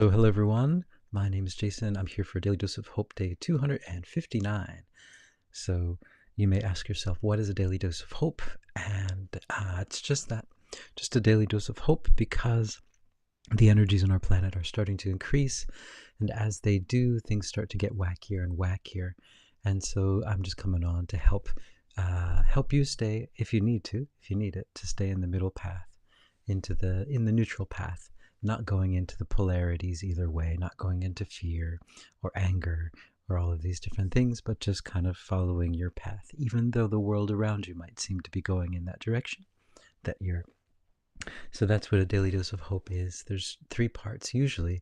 So hello everyone, my name is Jason. I'm here for Daily Dose of Hope Day 259. So you may ask yourself, what is a daily dose of hope? And it's just that, just a daily dose of hope, because the energies on our planet are starting to increase, and as they do, things start to get wackier and wackier. And so I'm just coming on to help you stay, if you need it, to stay in the middle path, in the neutral path, not going into the polarities either way, not going into fear or anger or all of these different things, but just kind of following your path, even though the world around you might seem to be going in that direction that you're. So that's what a daily dose of hope is. There's three parts usually.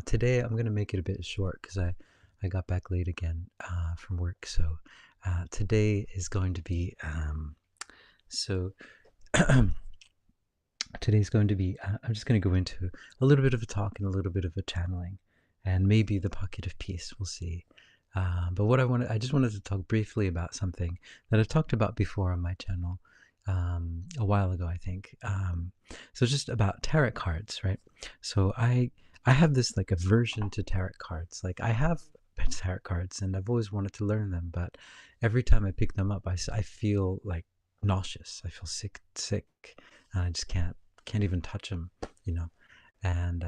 Today I'm going to make it a bit short because I got back late again from work. So today is going to be so today's going to be I'm just going to go into a little bit of a talk and a little bit of a channeling, and maybe the pocket of peace. We'll see. But I just wanted to talk briefly about something that I've talked about before on my channel a while ago, I think. So just about tarot cards, right? So I have this like aversion to tarot cards. Like I have tarot cards and I've always wanted to learn them, but every time I pick them up, I feel like nauseous. I feel sick, and I just can't even touch them, you know. And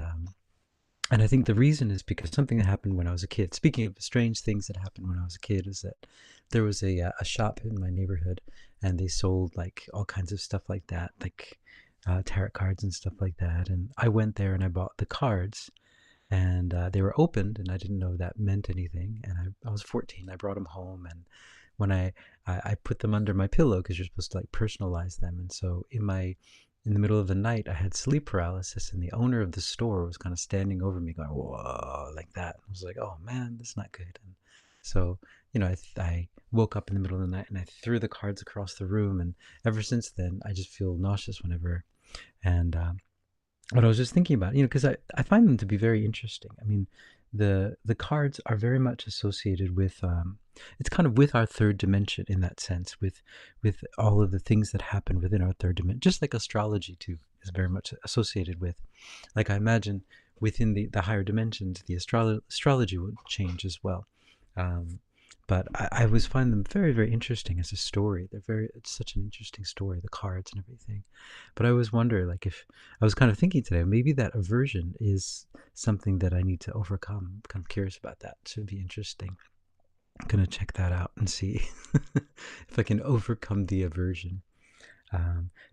and I think the reason is because something that happened when I was a kid. Speaking of strange things that happened when I was a kid, is that there was a shop in my neighborhood, and they sold like all kinds of stuff like that, like tarot cards and stuff like that. And I went there and I bought the cards, and they were opened, and I didn't know that meant anything. And I was 14. I brought them home, and when I put them under my pillow, because you're supposed to like personalize them. And so in the middle of the night, I had sleep paralysis, and the owner of the store was kind of standing over me, going, "Whoa," like that. I was like, "Oh man, that's not good." And so, I woke up in the middle of the night and I threw the cards across the room, and ever since then, I just feel nauseous whenever. And what I was just thinking about, because I find them to be very interesting. I mean, the cards are very much associated with it's kind of with our third dimension, in that sense, with all of the things that happen within our third dimension, just like astrology too is very much associated with. Like I imagine within the higher dimensions, the astrology would change as well. Um, but I always find them very, very interesting as a story. It's such an interesting story, the cards and everything. But I always wonder, like, if I was kind of thinking today, maybe that aversion is something that I need to overcome. I'm kind of curious about that. It should be interesting. I'm gonna check that out and see if I can overcome the aversion.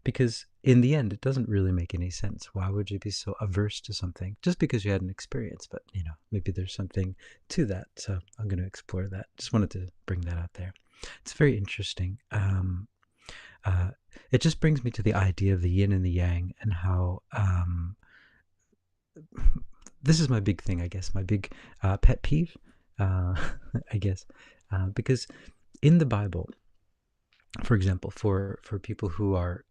Because in the end, it doesn't really make any sense. Why would you be so averse to something just because you had an experience? But maybe there's something to that. So I'm going to explore that. Just wanted to bring that out there. It's very interesting. Uh, it just brings me to the idea of the yin and the yang, and how this is my big thing, I guess, my big pet peeve, uh, I guess, because in the Bible, for example, for people who are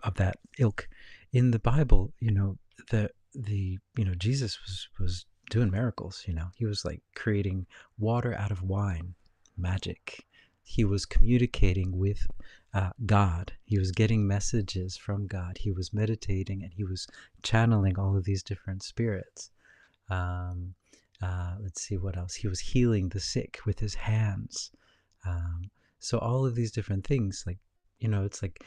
of that ilk, in the Bible, the Jesus was doing miracles. He was like creating water out of wine, magic. He was communicating with God. He was getting messages from God. He was meditating, and he was channeling all of these different spirits. Um, let's see what else. He was healing the sick with his hands. Um, so all of these different things, like, it's like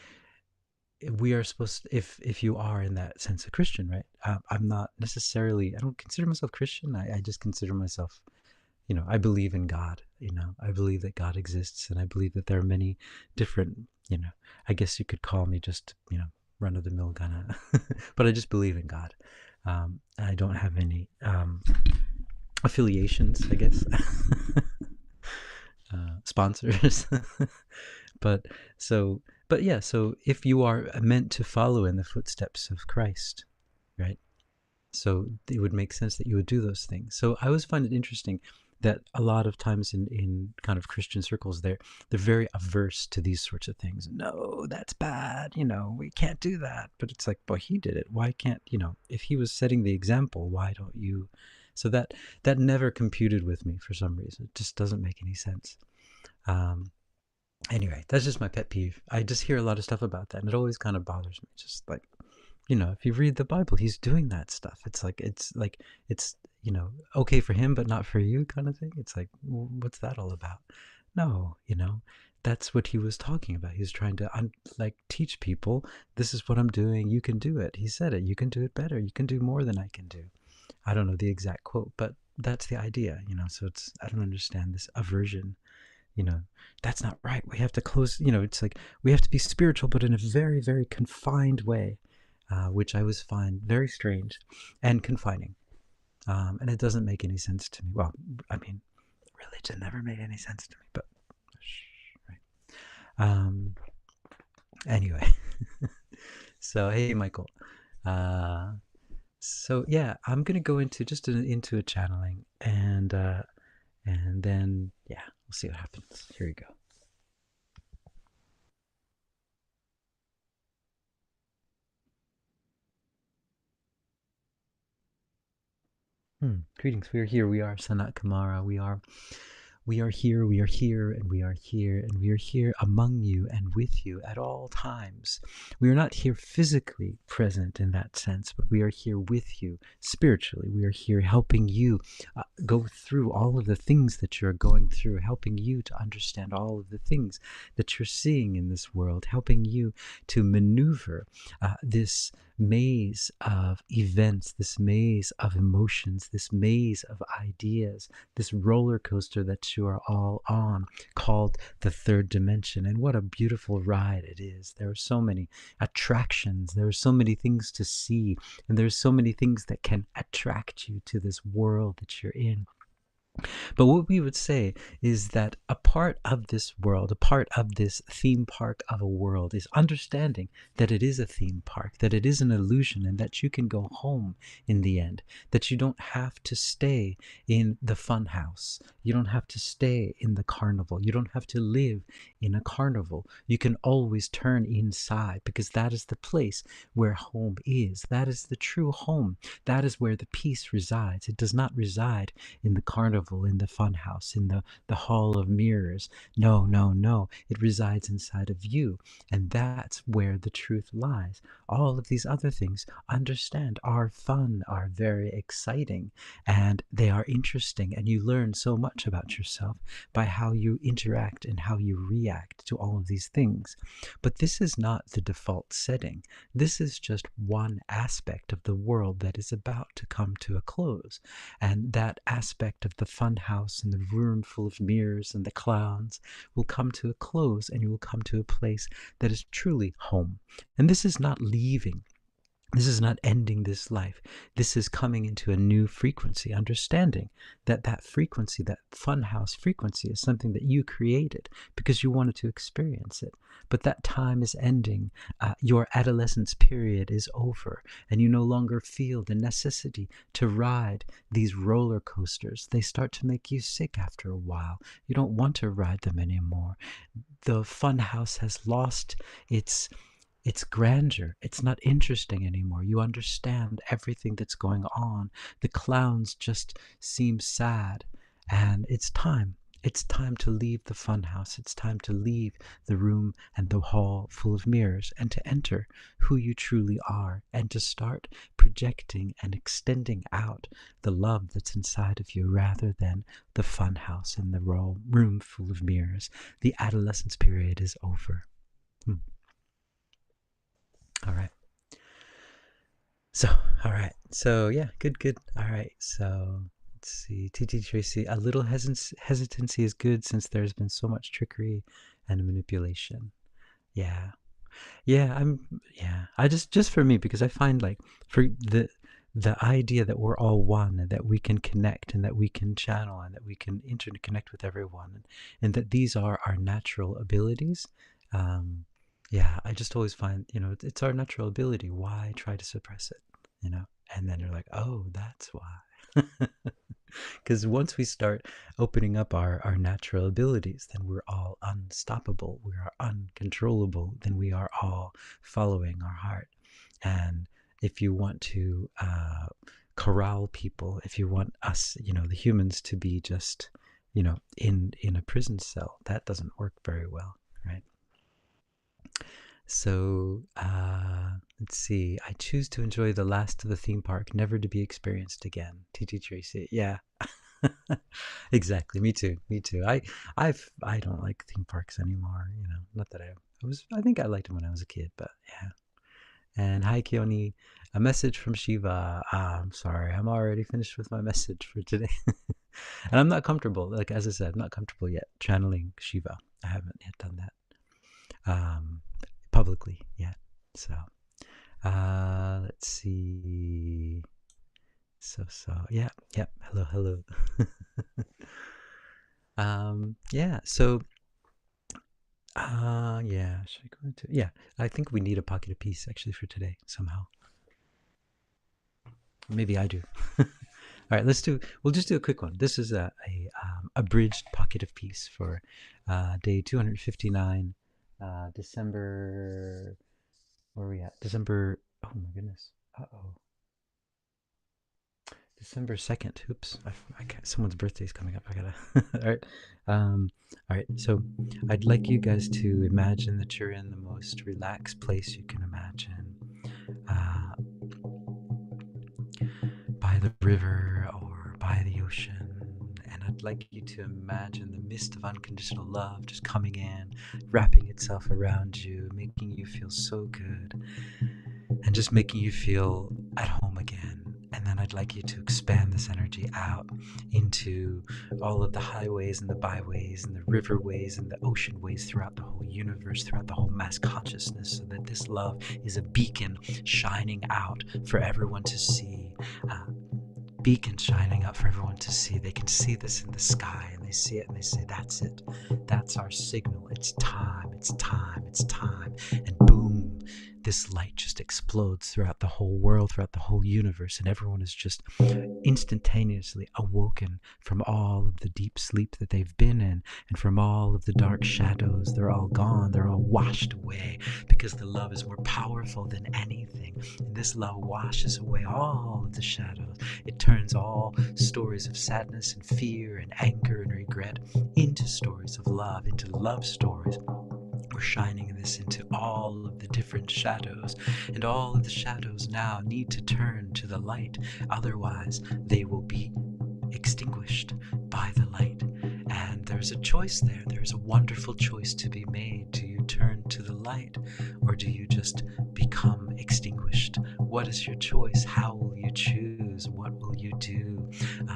we are supposed to, if you are in that sense a Christian, right? I'm not necessarily, I don't consider myself Christian. I just consider myself, I believe in God. I believe that God exists, and I believe that there are many different, I guess you could call me just, run of the mill kind of, but I just believe in God. I don't have any affiliations, I guess. Sponsors. but but yeah, so if you are meant to follow in the footsteps of Christ, right, so it would make sense that you would do those things. So I always find it interesting that a lot of times in kind of Christian circles, they're very averse to these sorts of things. No, that's bad, we can't do that. But it's like, well, he did it, why can't, if he was setting the example, why don't you? So that never computed with me for some reason. It just doesn't make any sense. Anyway, that's just my pet peeve. I just hear a lot of stuff about that, and it always kind of bothers me. Just like, if you read the Bible, he's doing that stuff. It's okay for him, but not for you, kind of thing. It's like, what's that all about? No, that's what he was talking about. He was trying to teach people, this is what I'm doing. You can do it. He said it. You can do it better. You can do more than I can do. I don't know the exact quote, but that's the idea. So I don't understand this aversion. you know that's not right. We have to close. It's like we have to be spiritual, but in a very, very confined way, which I always find very strange and confining. And it doesn't make any sense to me. Well, I mean, religion never made any sense to me, but right. um anyway. So hey, Michael. So yeah, I'm gonna go into a channeling, and then yeah, we'll see what happens. Here you go. Greetings. We are here. We are Sanatkumara. We are here, we are here, and we are here, and we are here among you and with you at all times. We are not here physically present in that sense, but we are here with you spiritually. We are here helping you go through all of the things that you're going through, helping you to understand all of the things that you're seeing in this world, helping you to maneuver this maze of events, this maze of emotions, this maze of ideas, this roller coaster that you are all on, called the third dimension. And what a beautiful ride it is. There are so many attractions, there are so many things to see, and there's so many things that can attract you to this world that you're in. But what we would say is that a part of this world, a part of this theme park of a world, is understanding that it is a theme park, that it is an illusion, and that you can go home in the end, that you don't have to stay in the fun house. You don't have to stay in the carnival. You don't have to live in a carnival. You can always turn inside, because that is the place where home is. That is the true home. That is where the peace resides. It does not reside in the carnival, in the fun house, in the hall of mirrors. No, no, no. It resides inside of you. And that's where the truth lies. All of these other things, understand, are fun, are very exciting, and they are interesting. And you learn so much about yourself by how you interact and how you react to all of these things. But this is not the default setting. This is just one aspect of the world that is about to come to a close. And that aspect of the fun house and the room full of mirrors and the clowns will come to a close, and you will come to a place that is truly home. And this is not leaving. This is not ending this life. This is coming into a new frequency, understanding that that frequency, that funhouse frequency, is something that you created because you wanted to experience it. But that time is ending. Your adolescence period is over, and you no longer feel the necessity to ride these roller coasters. They start to make you sick after a while. You don't want to ride them anymore. The funhouse has lost its grandeur. It's not interesting anymore. You understand everything that's going on. The clowns just seem sad. And it's time. It's time to leave the funhouse. It's time to leave the room and the hall full of mirrors, and to enter who you truly are, and to start projecting and extending out the love that's inside of you, rather than the funhouse and the room full of mirrors. The adolescence period is over. All right. So, all right. So, yeah, good, good. All right. So, let's see. TT Tracy, a little hesitancy is good since there's been so much trickery and manipulation. Yeah. Yeah, yeah. I just for me, because I find, like, for the idea that we're all one, and that we can connect, and that we can channel, and that we can interconnect with everyone, and that these are our natural abilities. Yeah, I just always find, it's our natural ability. Why try to suppress it? And then you're like, oh, that's why. Because once we start opening up our natural abilities, then we're all unstoppable. We are uncontrollable. Then we are all following our heart. And if you want to corral people, if you want us, the humans, to be just, in a prison cell, that doesn't work very well, right? So, let's see. I choose to enjoy the last of the theme park, never to be experienced again. TT Tracy. Yeah. Exactly. Me too. Me too. I don't like theme parks anymore, you know. Not that I think I liked them when I was a kid, but yeah. And hi Keone, a message from Shiva. I'm sorry, I'm already finished with my message for today. And I'm not comfortable, like as I said, I'm not comfortable yet channeling Shiva. I haven't yet done that um, publicly yet. So let's see. So yeah, yeah. Hello, hello. Yeah. So yeah. Should I go into? Yeah, I think we need a pocket of peace actually for today somehow. Maybe I do. All right, we'll just do a quick one. This is a abridged pocket of peace for day 259, December. Where are we at? December. Oh my goodness. Uh-oh. December 2nd. Oops. I can't, someone's birthday is coming up. I gotta. All right. All right. So I'd like you guys to imagine that you're in the most relaxed place you can imagine. Uh, by the river or by the ocean. And I'd like you to imagine the mist of unconditional love just coming in, wrapping itself around you, making you feel so good, and just making you feel at home again. And then I'd like you to expand this energy out into all of the highways and the byways and the riverways and the ocean ways throughout the whole universe, throughout the whole mass consciousness, so that this love is a beacon shining out for everyone to see. Uh, Beacon shining up for everyone to see. They can see this in the sky and they see it and they say, that's it. That's our signal. It's time. It's time. It's time. And boom, this light just explodes throughout the whole world, throughout the whole universe. And everyone is just instantaneously awoken from all of the deep sleep that they've been in and from all of the dark shadows. They're all gone. They're all washed away because the love is more powerful than anything. And this love washes away all of the shadows. It turns all stories of sadness and fear and anger and regret into stories of love, into love stories. We're shining this into all of the different shadows, and all of the shadows now need to turn to the light, otherwise they will be extinguished by the light. And there's a choice there. There's a wonderful choice to be made. Do you turn to the light, or do you just become extinguished? What is your choice? How will you choose? What will you do?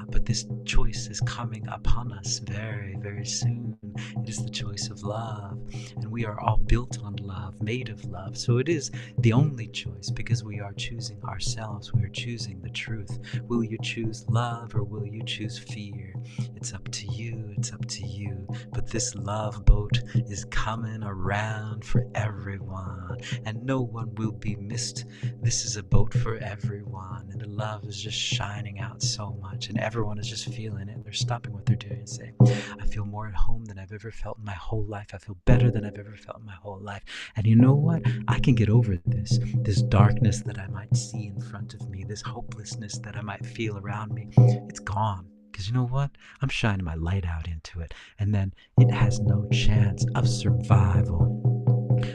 But this choice is coming upon us very, very soon. It is the choice of love, and we are all built on love, made of love. So it is the only choice, because we are choosing ourselves. We are choosing the truth. Will you choose love, or will you choose fear? It's up to you. It's up to you. But this love boat is coming around for everyone, and no one will be missed. This is a boat for everyone, and the love is just shining out so much, and everyone is just feeling it. They're stopping what they're doing and saying, I feel more at home than I've ever felt in my whole life. I feel better than I've ever felt in my whole life. And you know what? I can get over this darkness that I might see in front of me, this hopelessness that I might feel around me. It's gone. Because you know what? I'm shining my light out into it. And then it has no chance of survival.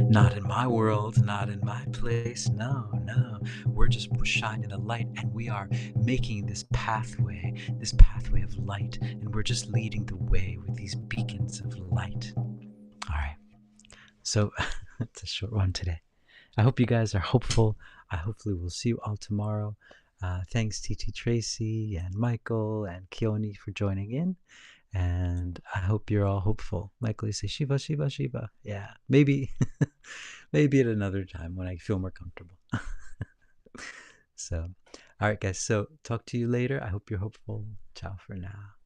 Not in my world, not in my place. No, no. We're just shining a light, and we are making this pathway of light, and we're just leading the way with these beacons of light. All right. So it's a short one today. I hope you guys are hopeful. I hopefully will see you all tomorrow. Thanks TT Tracy and Michael and Keone for joining in. And I hope you're all hopeful. Michael, you say Shiva, Shiva, Shiva. Yeah, maybe, maybe at another time when I feel more comfortable. So, all right, guys. So talk to you later. I hope you're hopeful. Ciao for now.